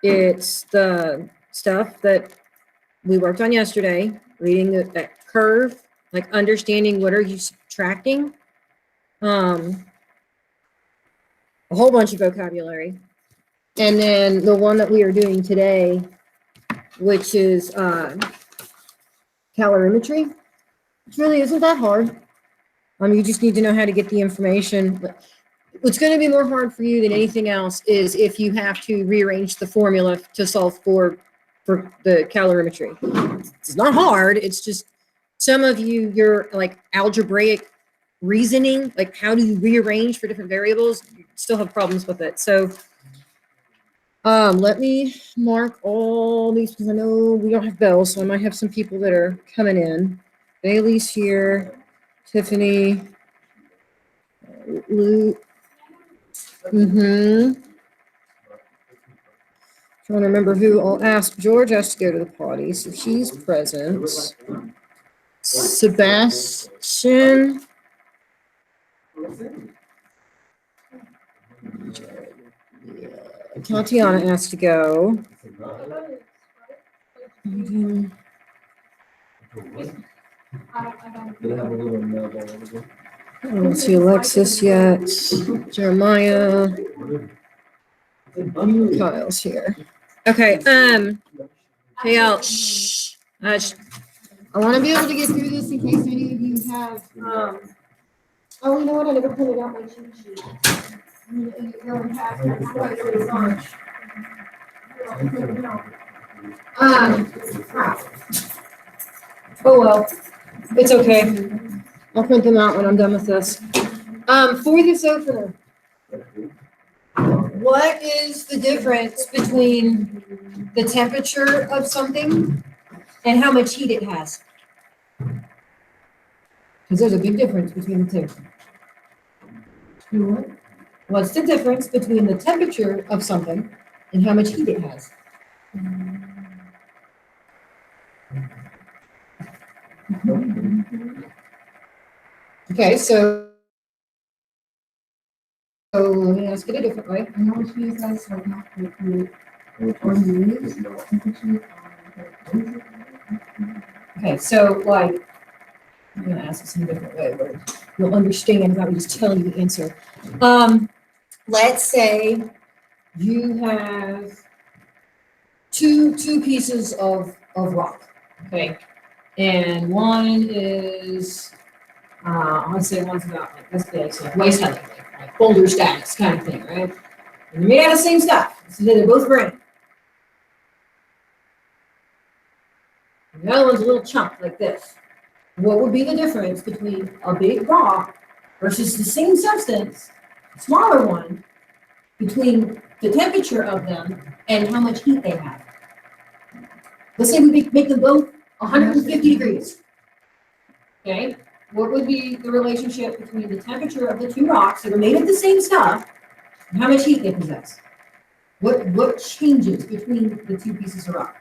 It's the stuff that we worked on yesterday, reading that curve, like understanding what are you subtracting, a whole bunch of vocabulary. And then the one that we are doing today, which is calorimetry, which really isn't that hard. You just need to know how to get the information. What's going to be more hard for you than anything else is if you have to rearrange the formula to solve for the calorimetry. It's not hard. It's just some of you, your like algebraic reasoning, like how do you rearrange for different variables, you still have problems with it. So let me mark all these because I know we don't have bells, so I might have some people that are coming in. Bailey's here, Tiffany, Luke. Trying to remember who I'll ask. George has to go to the potty, so he's present. Sebastian. Tatiana has to go. I don't see Alexis yet. Jeremiah. Kyle's here. Okay. Hey, shh. I want to be able to get through this in case any of you have. Oh, you know what? I never printed out my cheat sheet. Oh well, it's okay. I'll print them out when I'm done with this. For this opener, what is the difference between the temperature of something and how much heat it has? Because there's a big difference between the two. What's the difference between the temperature of something and how much heat it has? Okay, so let me ask it a different way. Okay, so like, I'm gonna ask this in a different way where you'll understand without me just telling you the answer. Let's say you have two pieces of rock, okay? And one is, let's say one's about like this big, so waist height, like boulder stacks kind of thing, right? And they're made out of the same stuff, so they're both granite. And the other one's a little chunk like this. What would be the difference between a big rock versus the same substance, smaller one, between the temperature of them and how much heat they have? Let's say we make them both 150 degrees. Okay, what would be the relationship between the temperature of the two rocks that are made of the same stuff and how much heat they possess? What changes between the two pieces of rock?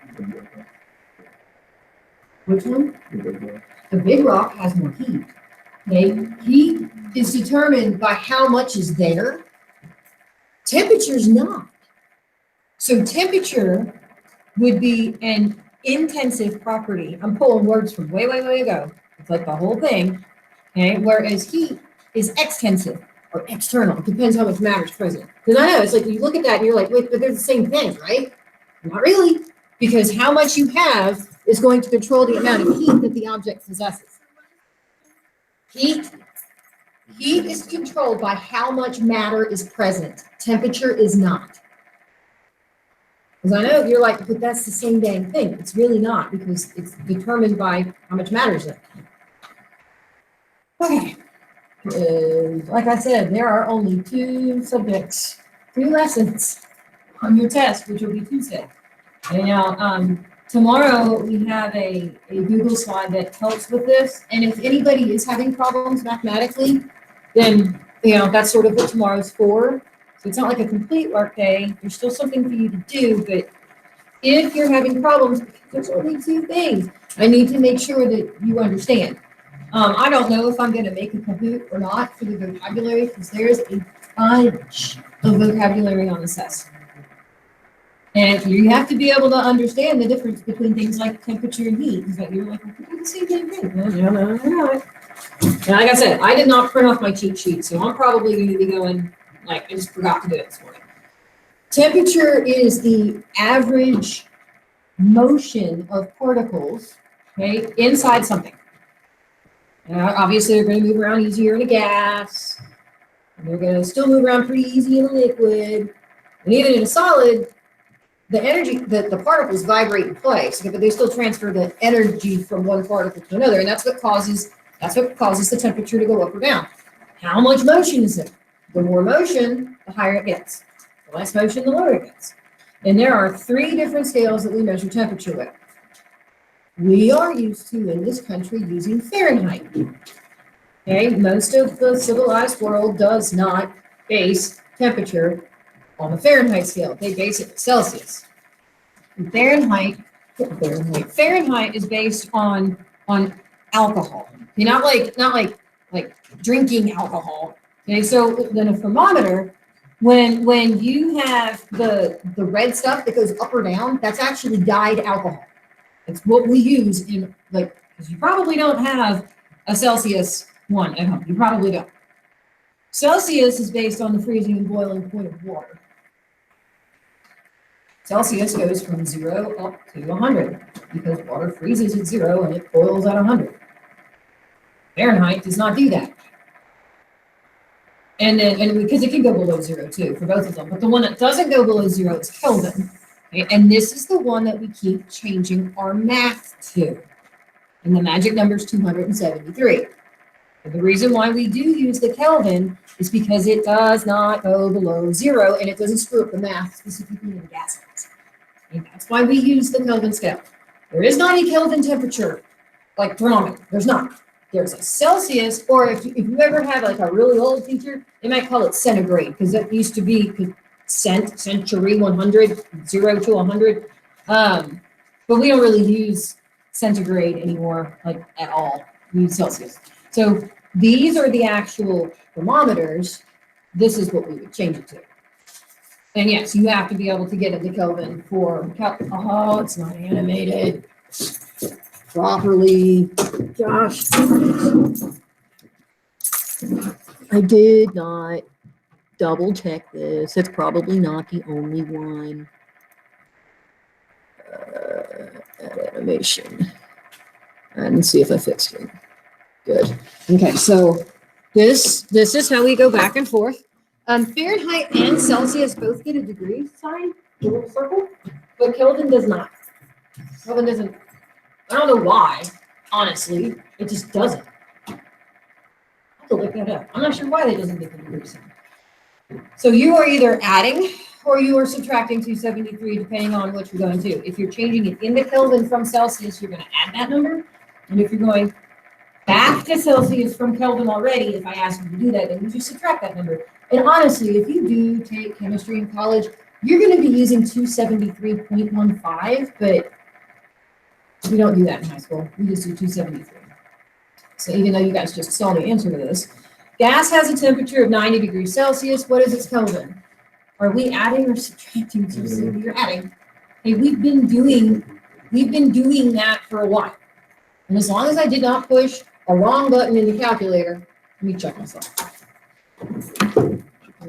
Which one? The big rock has more heat. Okay, heat is determined by how much is there. Temperature is not. So temperature would be an intensive property. I'm pulling words from way ago. It's like the whole thing. Okay, whereas heat is extensive or external. It depends how much matter is present. Because I know it's like you look at that and you're like, wait, but they're the same thing, right? Not really, because how much you have is going to control the amount of heat that the object possesses. Heat is controlled by how much matter is present. Temperature is not. Because I know you're like, but that's the same dang thing. It's really not, because it's determined by how much matter is there. Okay. Like I said, there are only 2 subjects, 2 lessons on your test, which will be Tuesday. And now, tomorrow we have a Google slide that helps with this. And if anybody is having problems mathematically, then, that's sort of what tomorrow's for. So it's not like a complete work day. There's still something for you to do, but if you're having problems, there's only 2 things. I need to make sure that you understand. I don't know if I'm going to make a Kahoot or not for the vocabulary, because there's a bunch of vocabulary on this test. And you have to be able to understand the difference between things like temperature and heat. Because you're like, well, we're the same damn thing. No. And like I said, I did not print off my cheat sheet, so I'm probably going to be going, like, I just forgot to do it this morning. Temperature is the average motion of particles, okay, inside something. Obviously, they're going to move around easier in a gas. And they're going to still move around pretty easy in a liquid. And even in a solid, the energy, the particles vibrate in place, but they still transfer the energy from one particle to another. And that's what causes the temperature to go up or down. How much motion is it? The more motion, the higher it gets. The less motion, the lower it gets. And there are 3 different scales that we measure temperature with. We are used to, in this country, using Fahrenheit. Okay, most of the civilized world does not base temperature on the Fahrenheit scale. They base it in Celsius. And Fahrenheit is based on alcohol. Okay, not like drinking alcohol. Okay, so then a thermometer, when you have the red stuff that goes up or down, that's actually dyed alcohol. It's what we use in, like, because you probably don't have a Celsius one at home. You probably don't. Celsius is based on the freezing and boiling point of water. Celsius goes from 0 up to 100 because water freezes at 0 and it boils at 100. Fahrenheit does not do that. And because it can go below 0 too for both of them, but the one that doesn't go below 0 is Kelvin. Okay? And this is the one that we keep changing our math to. And the magic number is 273. And the reason why we do use the Kelvin is because it does not go below 0 and it doesn't screw up the math specifically in gases. And that's why we use the Kelvin scale. There is not a Kelvin temperature like thermometer. There's not. There's a Celsius, or if you ever had like a really old teacher, they might call it centigrade because that used to be century 100, 0 to 100. But we don't really use centigrade anymore, like at all. We use Celsius. So these are the actual thermometers. This is what we would change it to. And yes, you have to be able to get into Kelvin for, oh, it's not animated properly. Gosh. I did not double check this. It's probably not the only one. Add animation. And see if I fixed it. Good. Okay, so this is how we go back and forth. Fahrenheit and Celsius both get a degree sign, a little circle, but Kelvin does not. Kelvin doesn't. I don't know why, honestly. It just doesn't. I have to look that up. I'm not sure why that doesn't get the degree sign. So you are either adding or you are subtracting 273 depending on what you're going to. If you're changing it into Kelvin from Celsius, you're going to add that number. And if you're going back to Celsius from Kelvin already, if I ask you to do that, then you just subtract that number. And honestly, if you do take chemistry in college, you're going to be using 273.15, but we don't do that in high school. We just do 273. So even though you guys just saw the answer to this, gas has a temperature of 90 degrees Celsius. What is its Kelvin? Are we adding or subtracting? You're adding. Hey, we've been doing that for a while. And as long as I did not push a wrong button in the calculator, let me check myself.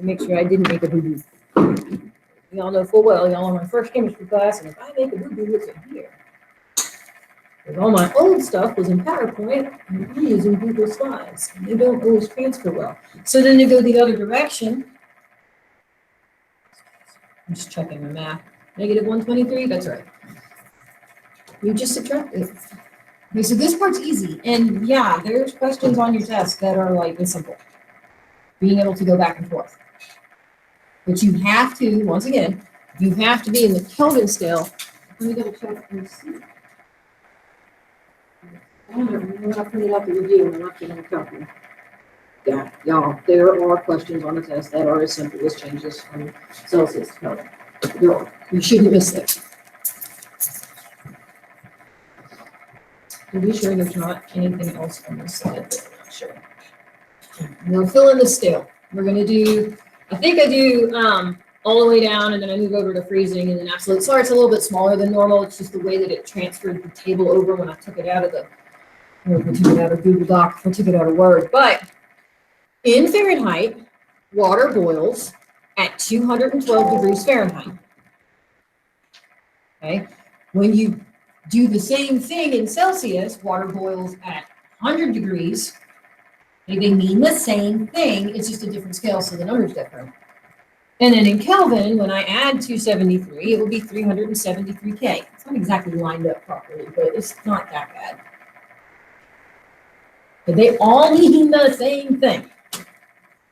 Make sure I didn't make a boo-boo. Y'all know full well, y'all are my first chemistry class, and if I make a boo-boo, it's in here. Because all my old stuff was in PowerPoint, and I'm using Google Slides, and they don't always transfer well. So then they go the other direction. I'm just checking my math. Negative 123, that's right. You just subtract it. Okay, so this part's easy. And yeah, there's questions on your test that are like this simple. Being able to go back and forth. But you have to, once again, you have to be in the Kelvin scale. Let me double check and see. I'm not printing out the review and I'm not getting a copy. Yeah, y'all, there are questions on the test that are as simple as changes from Celsius to Kelvin. You shouldn't miss it. To be sure there's not anything else on this side, but I'm not sure. Now fill in the scale. We're going to do, I think I do all the way down, and then I move over to freezing, and then absolute. Sorry, it's a little bit smaller than normal. It's just the way that it transferred the table over when I took it out of the, or if I took it out of Google Doc, if I took it out of Word. But in Fahrenheit, water boils at 212 degrees Fahrenheit. Okay, when you do the same thing in Celsius, water boils at 100 degrees. They mean the same thing, it's just a different scale, so the number's different. And then in Kelvin, when I add 273, it will be 373K. It's not exactly lined up properly, but it's not that bad. But they all mean the same thing.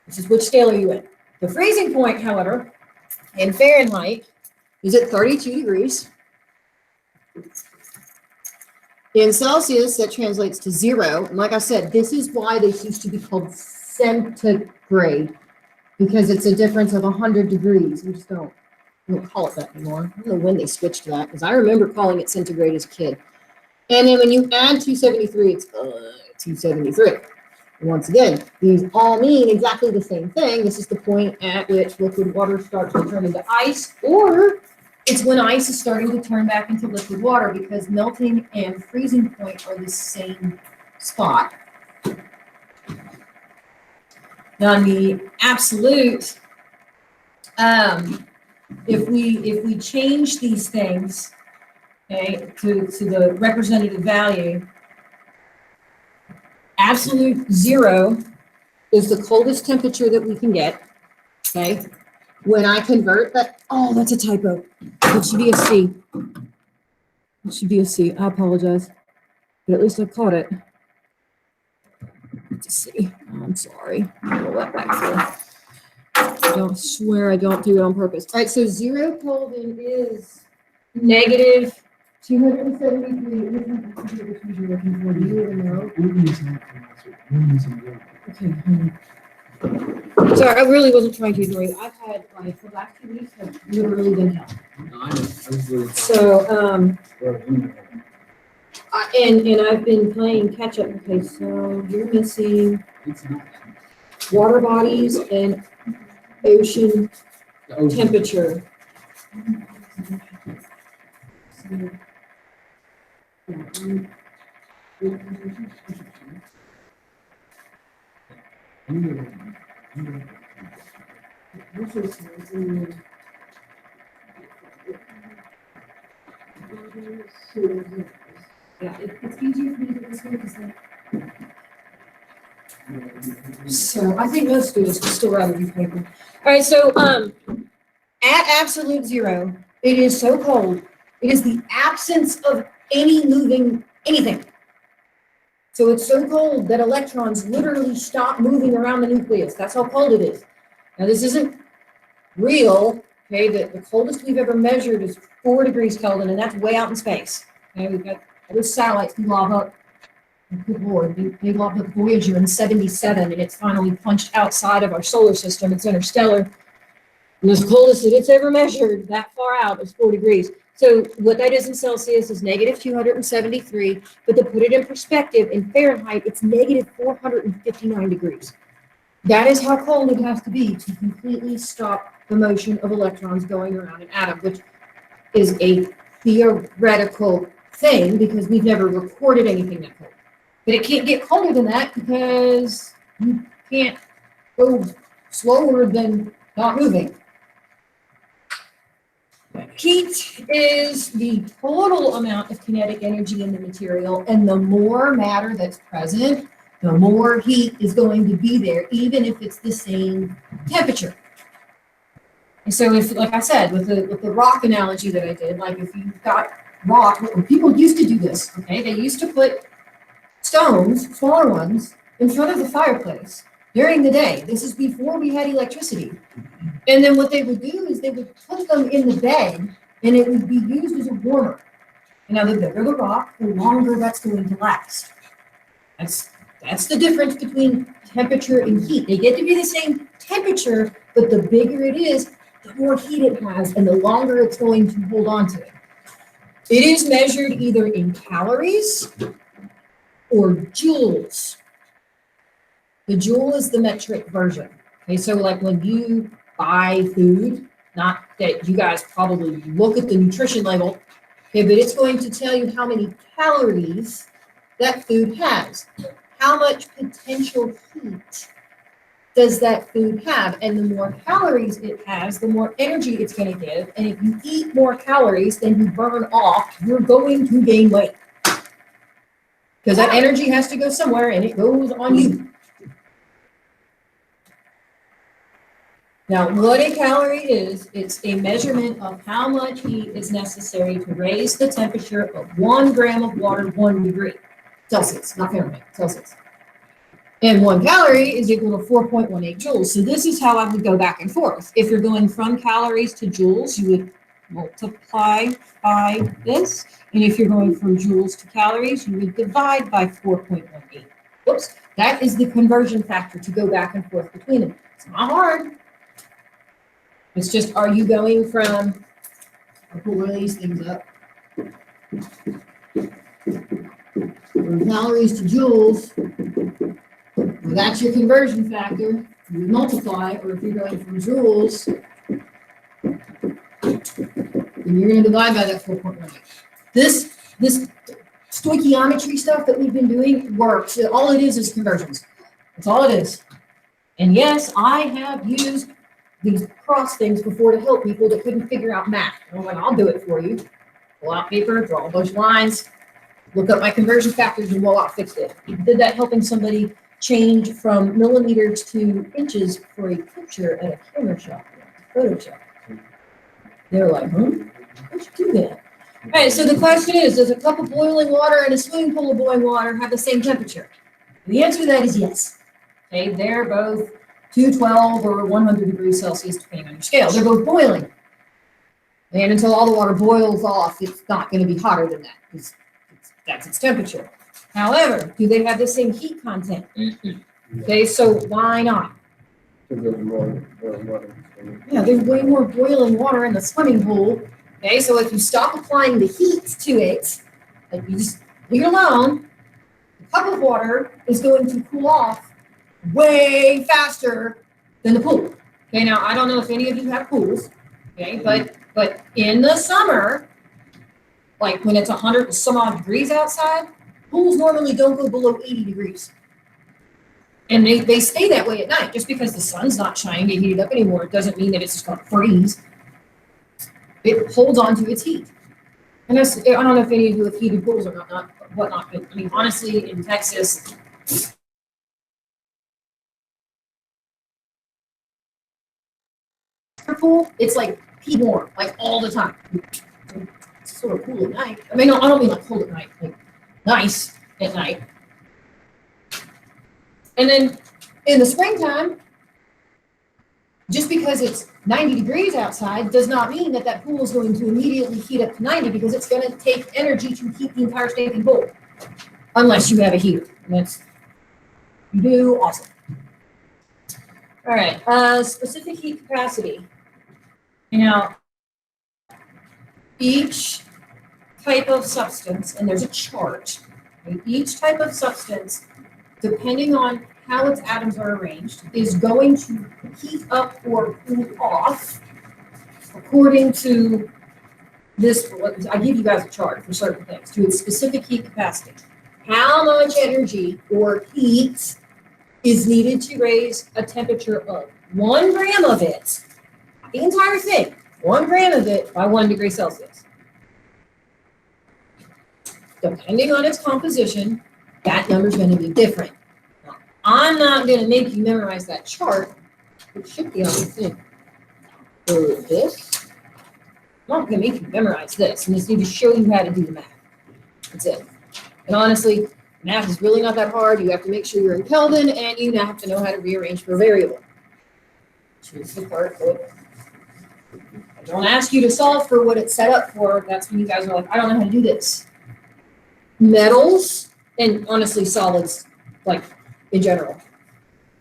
This is which scale are you in? The freezing point, however, in Fahrenheit is at 32 degrees. In Celsius, that translates to 0. And like I said, this is why this used to be called centigrade, because it's a difference of 100 degrees. We just don't call it that anymore. I don't know when they switched to that, because I remember calling it centigrade as a kid. And then when you add 273, it's 273. Once again, these all mean exactly the same thing. This is the point at which liquid water starts to turn into ice, or it's when ice is starting to turn back into liquid water, because melting and freezing point are the same spot. Now, in the absolute, if we change these things, okay, to the representative value, absolute 0 is the coldest temperature that we can get, okay? When I convert that, oh, that's a typo. It should be a C. It should be a C. I apologize, but at least I caught it. It's a C. Oh, I'm sorry. I'll roll that back through. I don't swear I don't do it on purpose. All right, so 0 Kelvin is negative 273. Which one you're looking for? Do you even know? Okay. Sorry, I really wasn't trying to ignore you. I've had, like, the last 2 weeks have literally been hell. So, and I've been playing catch up. Okay, so you're missing water bodies and ocean temperature. Yeah, it's easier for me to do this way because so I think most students would still rather use paper. All right, so at absolute 0, it is so cold. It is the absence of any moving anything. So it's so cold that electrons literally stop moving around the nucleus. That's how cold it is. Now this isn't real. Okay, the coldest we've ever measured is 4 degrees Kelvin, and that's way out in space. Okay, we've got those satellites we lob up. Good Lord, they lobbed up Voyager in '77, and it's finally punched outside of our solar system. It's interstellar. And the coldest that it's ever measured that far out is 4 degrees. So what that is in Celsius is negative 273, but to put it in perspective, in Fahrenheit, it's negative 459 degrees. That is how cold it has to be to completely stop the motion of electrons going around an atom, which is a theoretical thing because we've never recorded anything that cold. But it can't get colder than that because you can't go slower than not moving. Heat is the total amount of kinetic energy in the material, and the more matter that's present, the more heat is going to be there, even if it's the same temperature. And so if, like I said, with the rock analogy that I did, like if you've got rock, people used to do this, okay? They used to put stones, smaller ones, in front of the fireplace during the day. This is before we had electricity. And then what they would do is they would put them in the bed, and it would be used as a warmer. And now the bigger the rock, the longer that's going to last. That's the difference between temperature and heat. They get to be the same temperature, but the bigger it is, the more heat it has, and the longer it's going to hold on to it. It is measured either in calories or joules. The joule is the metric version. Okay, so like when you buy food, Not that you guys probably look at the nutrition label, okay, but it's going to tell you how many calories that food has. How much potential heat does that food have? And the more calories it has, the more energy it's going to give. And if you eat more calories than you burn off, you're going to gain weight. Because that energy has to go somewhere and it goes on you. Now, what a calorie is, it's a measurement of how much heat is necessary to raise the temperature of 1 gram of water 1 degree Celsius, not Fahrenheit, Celsius. And 1 calorie is equal to 4.18 joules. So this is how I would go back and forth. If you're going from calories to joules, you would multiply by this. And if you're going from joules to calories, you would divide by 4.18. Whoops, that is the conversion factor to go back and forth between them. It's not hard. It's just, are you going from, I'll pull one of these things up. From calories to joules, well, that's your conversion factor. You multiply, or if you're going from joules, then you're going to divide by that 4.18. This stoichiometry stuff that we've been doing works. All it is conversions. That's all it is. And yes, I have used these cross things before to help people that couldn't figure out math. And I'm like, I'll do it for you. Pull out paper, draw a bunch of lines, look up my conversion factors, and voila, fixed it. Did that helping somebody change from millimeters to inches for a picture at a camera shop, photo shop. They're like, how'd you do that? All right, so the question is, does a cup of boiling water and a swimming pool of boiling water have the same temperature? And the answer to that is yes. Okay, they're both 212 or 100 degrees Celsius, depending on your scale. They're both boiling. And until all the water boils off, it's not going to be hotter than that, because that's its temperature. However, do they have the same heat content? Okay, so why not? Yeah, there's way more boiling water in the swimming pool. Okay, so if you stop applying the heat to it, like you just leave it alone, the cup of water is going to cool off way faster than the pool. Okay, now I don't know if any of you have pools, okay, but in the summer, like when it's 100 and some odd degrees outside, pools normally don't go below 80 degrees. And they stay that way at night. Just because the sun's not shining to heat it up anymore, it doesn't mean that it's just going to freeze. It holds on to its heat. And I don't know if any of you have heated pools or not, whatnot, but I mean, honestly, in Texas, pool, it's like pee warm, like all the time. It's sort of cool at night. I mean, no, I don't mean like cold at night, like nice at night. And then in the springtime, just because it's 90 degrees outside does not mean that that pool is going to immediately heat up to 90, because it's going to take energy to heat the entire stinking pool, unless you have a heater. And that's, you do, awesome. All right, specific heat capacity. Now, each type of substance, and there's a chart, right? Each type of substance, depending on how its atoms are arranged, is going to heat up or cool off according to this. I give you guys a chart for certain things, to its specific heat capacity. How much energy or heat is needed to raise a temperature of 1 gram of it, the entire thing, 1 gram of it by 1 degree Celsius. Depending on its composition, that number is going to be different. Now, I'm not going to make you memorize that chart. It should be on the thing. For this, I'm not going to make you memorize this. I just need to show you how to do the math. That's it. And honestly, math is really not that hard. You have to make sure you're in Kelvin, and you now have to know how to rearrange per variable. Choose the part that I don't ask you to solve for what it's set up for. That's when you guys are like, I don't know how to do this. Metals, and honestly solids, like in general,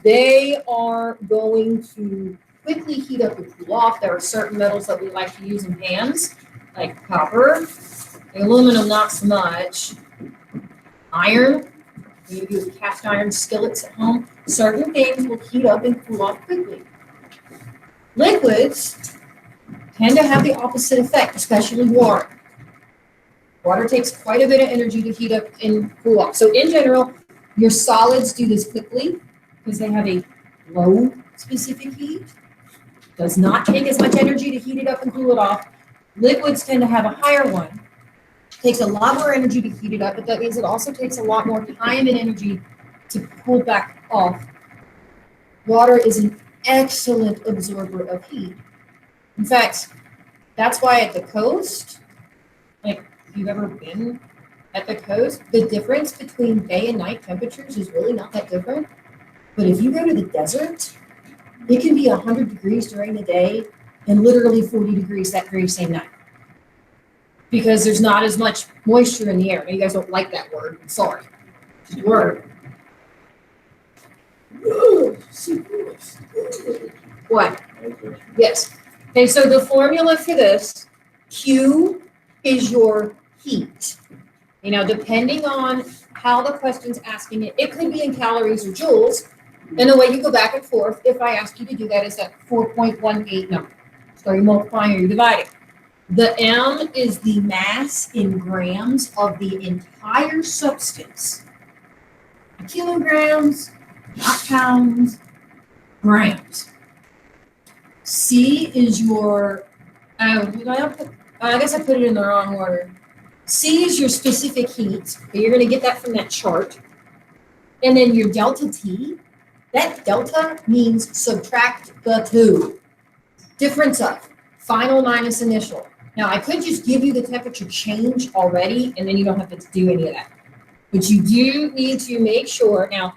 they are going to quickly heat up and cool off. There are certain metals that we like to use in pans, like copper. Aluminum, not so much. Iron, you use cast iron skillets at home. Certain things will heat up and cool off quickly. Liquids, tend to have the opposite effect, especially water. Water takes quite a bit of energy to heat up and cool off. So in general, your solids do this quickly because they have a low specific heat. Does not take as much energy to heat it up and cool it off. Liquids tend to have a higher one. Takes a lot more energy to heat it up, but that means it also takes a lot more time and energy to cool back off. Water is an excellent absorber of heat. In fact, that's why at the coast, like if you've ever been at the coast, the difference between day and night temperatures is really not that different. But if you go to the desert, it can be 100 degrees during the day and literally 40 degrees that very same night. Because there's not as much moisture in the air. Now, you guys don't like that word. I'm sorry. Word. What? Yes. Okay, so the formula for this, Q is your heat. You know, depending on how the question's asking it, it could be in calories or joules. And the way you go back and forth, if I ask you to do that, is that 4.18 number. So you're multiplying or you're dividing. The M is the mass in grams of the entire substance. Kilograms, not pounds, grams. C is your, I guess I put it in the wrong order. C is your specific heat. You're going to get that from that chart. And then your delta T, that delta means subtract the two. Difference of final minus initial. Now, I could just give you the temperature change already, and then you don't have to do any of that. But you do need to make sure, now,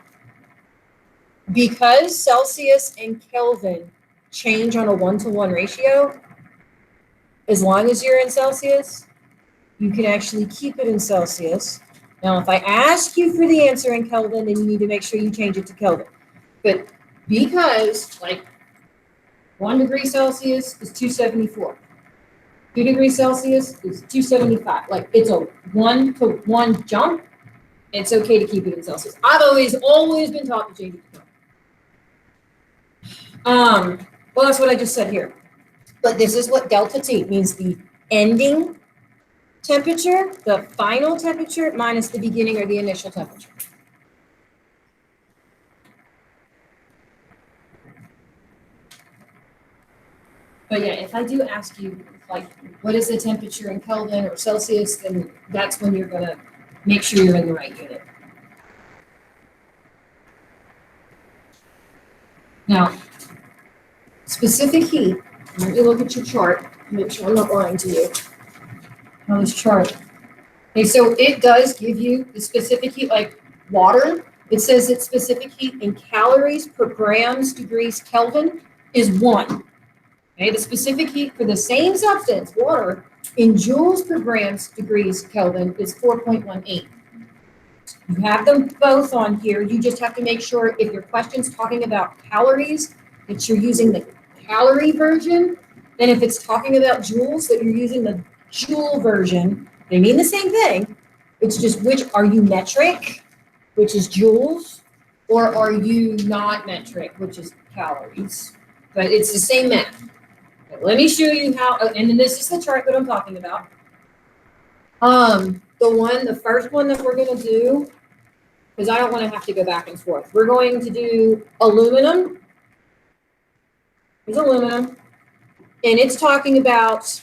because Celsius and Kelvin change on a 1-to-1 ratio, as long as you're in Celsius, you can actually keep it in Celsius. Now, if I ask you for the answer in Kelvin, then you need to make sure you change it to Kelvin. But because, like, 1 degree Celsius is 274. 2 degrees Celsius is 275. Like, it's a 1-to-1 jump. It's okay to keep it in Celsius. I've always been taught to change it to Kelvin. Well, that's what I just said here. But this is what delta T means: the ending temperature, the final temperature, minus the beginning or the initial temperature. But yeah, if I do ask you, like, what is the temperature in Kelvin or Celsius, then that's when you're going to make sure you're in the right unit. Now, specific heat, let me look at your chart, make sure I'm not lying to you on this chart. Okay, so it does give you the specific heat, like water. It says its specific heat in calories per grams degrees Kelvin is 1. Okay, the specific heat for the same substance, water, in joules per grams degrees Kelvin is 4.18. You have them both on here. You just have to make sure if your question's talking about calories, that you're using the calorie version. And if it's talking about joules, that you're using the joule version. They mean the same thing. It's just which are you metric, which is joules, or are you not metric, which is calories. But it's the same math. Let me show you how, and then this is the chart that I'm talking about. The first one that we're going to do, because I don't want to have to go back and forth. We're going to do aluminum. Here's aluminum. And it's talking about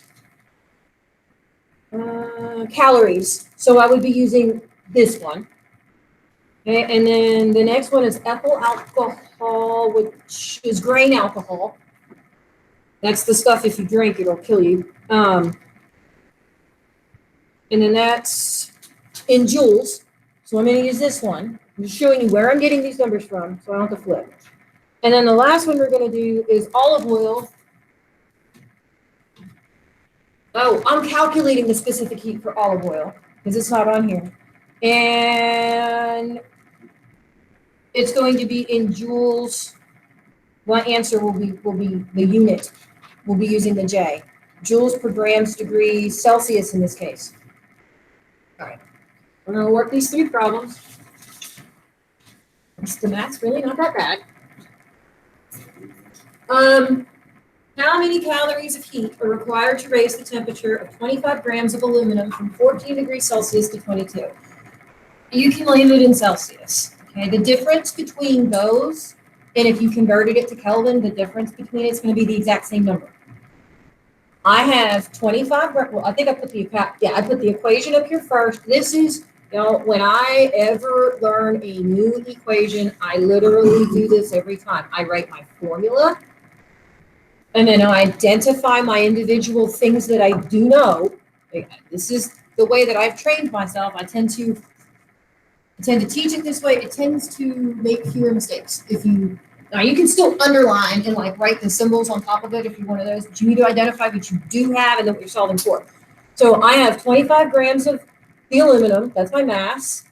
calories. So I would be using this one. Okay, and then the next one is ethyl alcohol, which is grain alcohol. That's the stuff, if you drink, it'll kill you. And then that's in joules. So I'm going to use this one. I'm just showing you where I'm getting these numbers from, so I don't have to flip. And then the last one we're going to do is olive oil. Oh, I'm calculating the specific heat for olive oil because it's not on here. And it's going to be in joules. My answer will be the unit. We'll be using the J. Joules per grams degrees Celsius in this case. All right. We're going to work these 3 problems. The math's really not that bad. How many calories of heat are required to raise the temperature of 25 grams of aluminum from 14 degrees Celsius to 22? You can leave it in Celsius. Okay, the difference between those, and if you converted it to Kelvin, the difference between it's going to be the exact same number. I have 25, well, I think I put I put the equation up here first. This is, when I ever learn a new equation, I literally do this every time. I write my formula, and then I identify my individual things that I do know. This is the way that I've trained myself. I tend to teach it this way. It tends to make fewer mistakes. Now you can still underline and like write the symbols on top of it if you're one of those, but you need to identify what you do have and then what you're solving for. So I have 25 grams of the aluminum. That's my mass.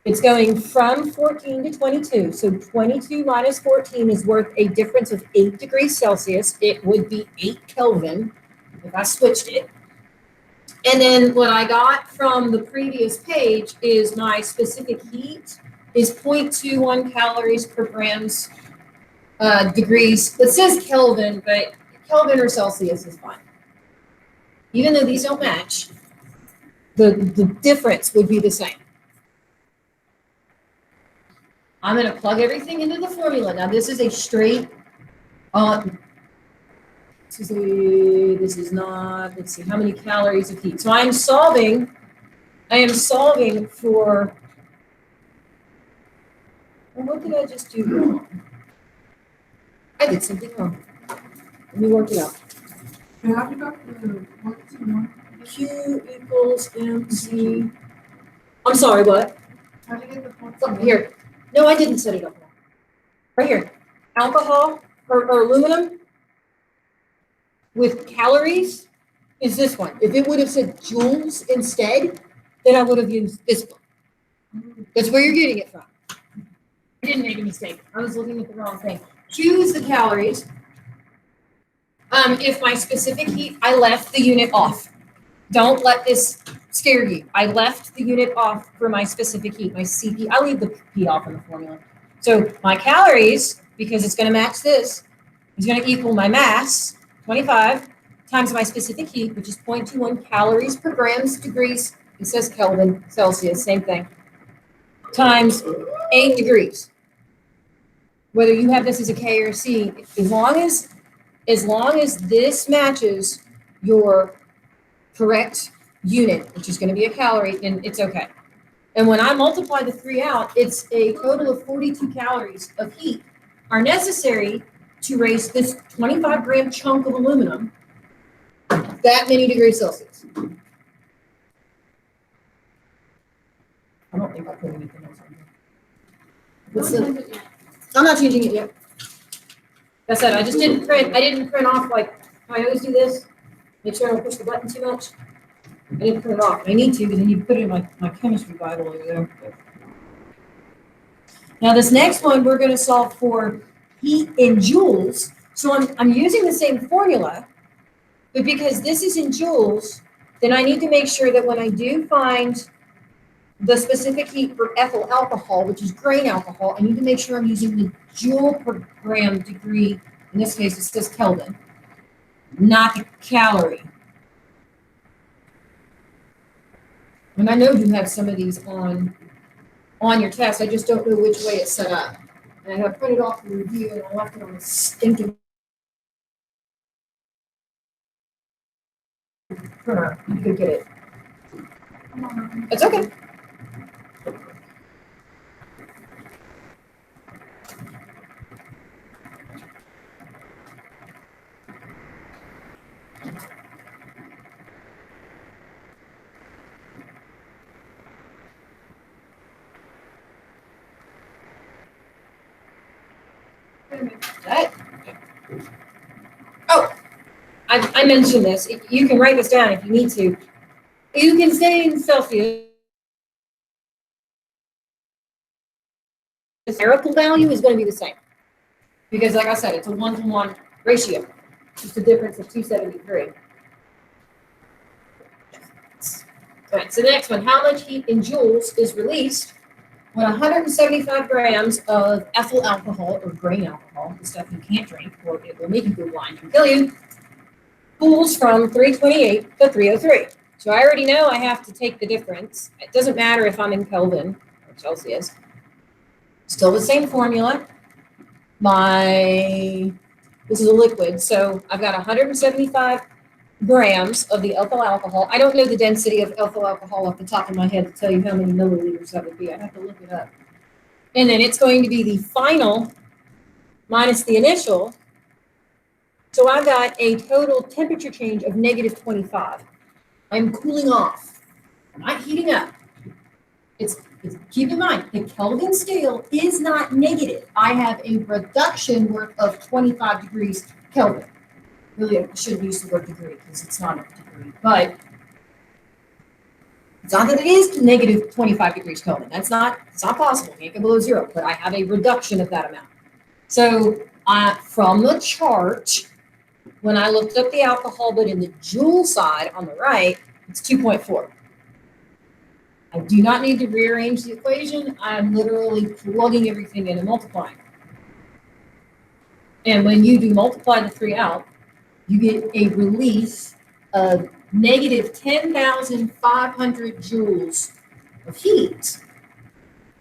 It's going from 14 to 22. So 22 minus 14 is worth a difference of 8 degrees Celsius. It would be 8 Kelvin if I switched it. And then what I got from the previous page is my specific heat is 0.21 calories per grams degrees. It says Kelvin, but Kelvin or Celsius is fine. Even though these don't match, the difference would be the same. I'm going to plug everything into the formula. Now, this is a straight, this is not, let's see, how many calories of heat. So I am solving for, well, what did I just do wrong? I did something wrong. Let me work it out. Q equals MC. I'm sorry, what? How do you get the Oh, here. No, I didn't set it up wrong. Right here. Alcohol or aluminum with calories is this one. If it would have said joules instead, then I would have used this one. That's where you're getting it from. I didn't make a mistake. I was looking at the wrong thing. Q is the calories. If my specific heat, I left the unit off. Don't let this scare you. I left the unit off for my specific heat, my CP. I leave the P off in the formula. So my calories, because it's going to match this, is going to equal my mass, 25, times my specific heat, which is 0.21 calories per grams degrees. It says Kelvin, Celsius, same thing, times 8 degrees. Whether you have this as a K or a C, as long as this matches your correct unit, which is going to be a calorie, then it's okay. And when I multiply the 3 out, it's a total of 42 calories of heat are necessary to raise this 25 gram chunk of aluminum that many degrees Celsius. I don't think I put anything else on here. I'm not changing it yet. Like I said, I didn't print off like I always do this. Make sure I don't push the button too much. I didn't print it off. I need to because I need to put it in my chemistry Bible over there. Now this next one, we're going to solve for heat in joules. So I'm using the same formula, but because this is in joules, then I need to make sure that when I do find the specific heat for ethyl alcohol, which is grain alcohol, I need to make sure I'm using the joule per gram degree. In this case, it says Kelvin, not the calorie. And I know you have some of these on your test. I just don't know which way it's set up. And I have printed off the review and I left it on the stinking printer. You could get it. It's okay. That. Oh, I mentioned this. You can write this down if you need to. You can stay in Celsius. The numerical value is going to be the same because, like I said, it's a 1-to-1 ratio. Just a difference of 273. All right. So the next one: how much heat in joules is released when 175 grams of ethyl alcohol or grain alcohol, the stuff you can't drink or it will make you go blind and kill you, cools from 328 to 303. So I already know I have to take the difference. It doesn't matter if I'm in Kelvin or Celsius. Still the same formula. This is a liquid, so I've got 175 grams of the ethyl alcohol. I don't know the density of ethyl alcohol off the top of my head to tell you how many milliliters that would be. I'd have to look it up. And then it's going to be the final minus the initial. So I've got a total temperature change of negative 25. I'm cooling off. I'm not heating up. Keep in mind, the Kelvin scale is not negative. I have a reduction worth of 25 degrees Kelvin. Really, I shouldn't use the word degree because it's not a degree, but it's not that it is negative 25 degrees Kelvin. It's not possible. Can't go below zero, but I have a reduction of that amount. So from the chart, when I looked up the alcohol, but in the joule side on the right, it's 2.4. I do not need to rearrange the equation. I'm literally plugging everything in and multiplying. And when you do multiply the 3 out, you get a release of negative 10,500 joules of heat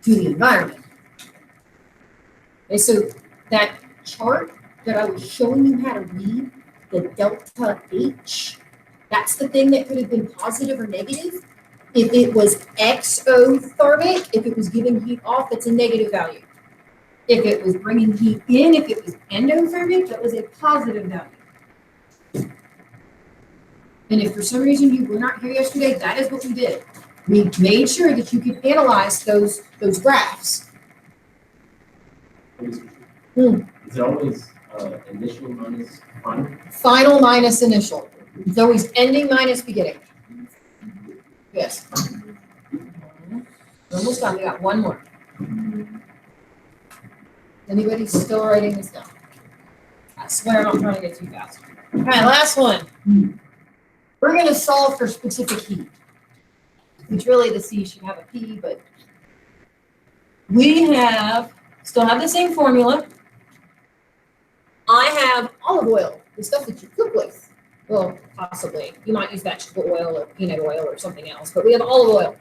to the environment. Okay, so that chart that I was showing you how to read, the delta H, that's the thing that could have been positive or negative. If it was exothermic, if it was giving heat off, that's a negative value. If it was bringing heat in, if it was endothermic, that was a positive value. And if for some reason you were not here yesterday, that is what we did. We made sure that you could analyze those graphs. Is it always initial minus final? Final minus initial. It's always ending minus beginning. Yes. We're almost done. We got one more. Anybody still writing this down? I swear I'm not trying to get too fast. All right, last one. We're going to solve for specific heat, which really the C should have a P, but we still have the same formula. I have olive oil, the stuff that you cook with. Well, possibly. You might use vegetable oil or peanut oil or something else, but we have olive oil.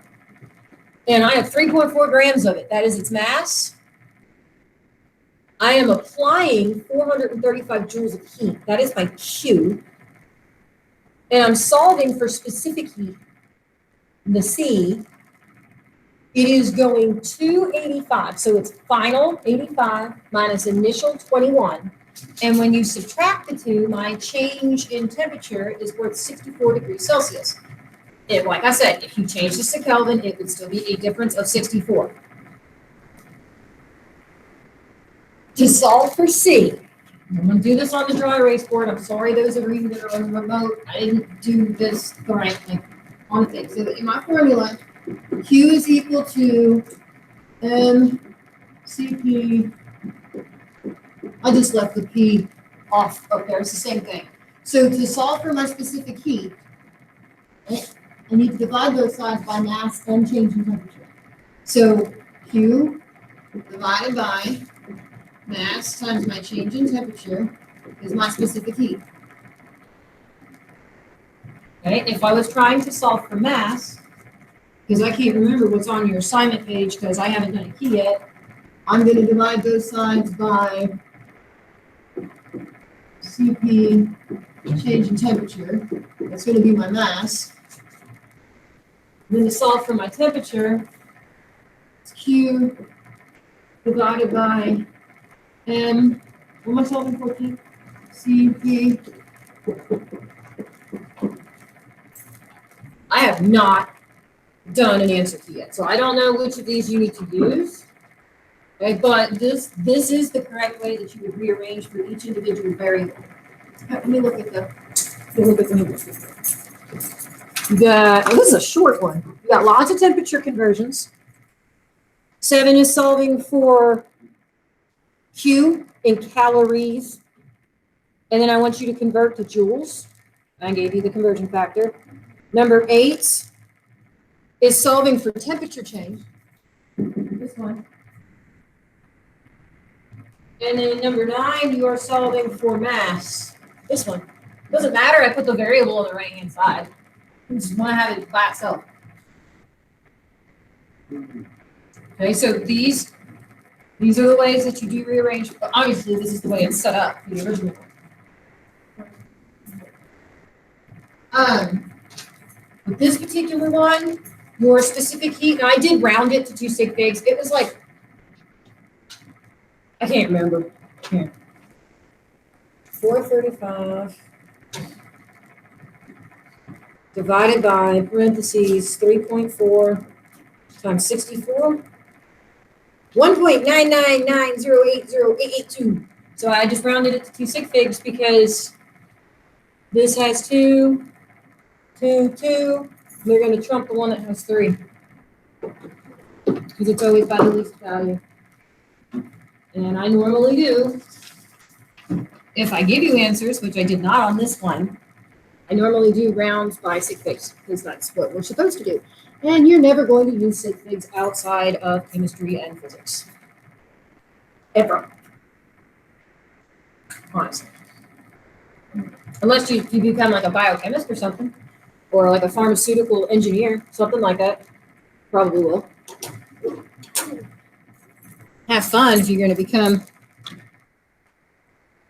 And I have 3.4 grams of it. That is its mass. I am applying 435 joules of heat. That is my Q. And I'm solving for specific heat, the C. It is going to 85. So it's final 85 minus initial 21. And when you subtract the two, my change in temperature is worth 64 degrees Celsius. And like I said, if you change this to Kelvin, it would still be a difference of 64. To solve for C, I'm going to do this on the dry erase board. I'm sorry, those of you that are on the remote, I didn't do this the right way on the thing. So in my formula, Q is equal to MCP. I just left the P off up there. It's the same thing. So to solve for my specific heat, I need to divide both sides by mass and change in temperature. So Q divided by mass times my change in temperature is my specific heat. Okay, if I was trying to solve for mass, because I can't remember what's on your assignment page because I haven't done a key yet, I'm going to divide both sides by CP change in temperature. That's going to be my mass. Then to solve for my temperature, it's Q divided by M. What am I solving for? P? CP. I have not done an answer key yet, so I don't know which of these you need to use. Okay, but this is the correct way that you would rearrange for each individual variable. Let me look at the You got, oh, this is a short one. You got lots of temperature conversions. 7 is solving for Q in calories. And then I want you to convert to joules. I gave you the conversion factor. Number 8 is solving for temperature change. This one. And then number 9, you are solving for mass. This one. Doesn't matter, I put the variable on the right-hand side. I just wanna have it by itself. Okay, so these are the ways that you do rearrange, but obviously this is the way it's set up for the original one. With this particular one, your specific heat, and I did round it to 2 sig figs, it was like, I can't remember. Here. 435 divided by parentheses 3.4 times 64. 1.999080882. So I just rounded it to 2 sig figs because this has 2, 2, 2. They're going to trump the one that has 3. Because it's always by the least value. And I normally do. If I give you answers, which I did not on this one, I normally do rounds by sig figs because that's what we're supposed to do. And you're never going to use sig figs outside of chemistry and physics. Ever. Honestly. Unless you become like a biochemist or something, or like a pharmaceutical engineer, something like that. Probably will. Have fun if you're going to become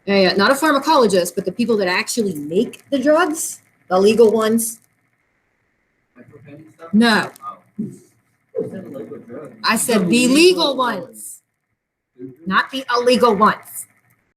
not a pharmacologist, but the people that actually make the drugs, the legal ones. Micropenny stuff? No, Oh. You said liquid drug. I said the legal ones, not the illegal ones.